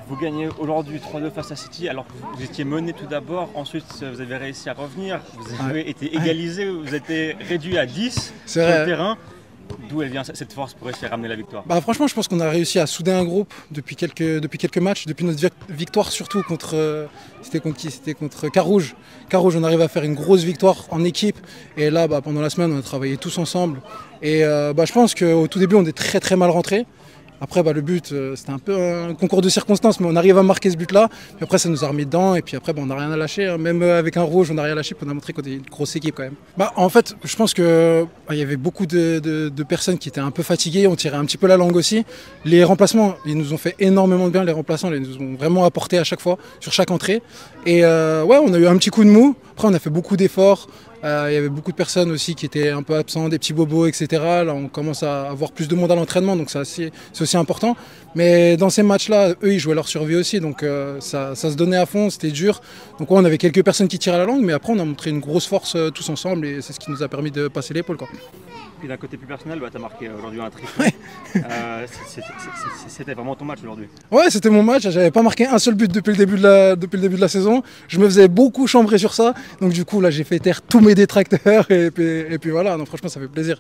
Vous gagnez aujourd'hui 3-2 face à City, alors que vous étiez mené tout d'abord, ensuite vous avez réussi à revenir, vous avez été égalisé, vous êtes réduit à 10 sur le terrain. D'où elle vient cette force pour réussir à ramener la victoire? Franchement, je pense qu'on a réussi à souder un groupe depuis quelques matchs, depuis notre victoire surtout contre... C'était contre qui? C'était contre Carouge. Carouge, on arrive à faire une grosse victoire en équipe. Et là, pendant la semaine, on a travaillé tous ensemble. Et je pense qu'au tout début, on est très mal rentrés. Après, le but, c'était un peu un concours de circonstances, mais on arrive à marquer ce but-là. Puis après, ça nous a remis dedans. Et puis après, on n'a rien à lâcher. Hein. Même avec un rouge, on n'a rien lâché. Puis on a montré qu'on était une grosse équipe quand même. En fait, je pense qu'il y avait beaucoup de personnes qui étaient un peu fatiguées. On tirait un petit peu la langue aussi. Les remplacements, ils nous ont fait énormément de bien. Les remplaçants, ils nous ont vraiment apporté à chaque fois, sur chaque entrée. Et on a eu un petit coup de mou. Après, on a fait beaucoup d'efforts. Il y avait beaucoup de personnes aussi qui étaient un peu absentes, des petits bobos, etc. Là, on commence à avoir plus de monde à l'entraînement, donc c'est aussi important. Mais dans ces matchs-là, eux, ils jouaient leur survie aussi, donc ça se donnait à fond, c'était dur. Donc on avait quelques personnes qui tiraient la langue, mais après, on a montré une grosse force tous ensemble et c'est ce qui nous a permis de passer l'épaule. Puis d'un côté plus personnel, tu as marqué aujourd'hui un triplé. Ouais. C'était vraiment ton match aujourd'hui. Ouais, c'était mon match. J'avais pas marqué un seul but depuis le début de la saison. Je me faisais beaucoup chambrer sur ça. Donc du coup, là, j'ai fait taire tous mes détracteurs et puis voilà. Non, franchement, ça fait plaisir.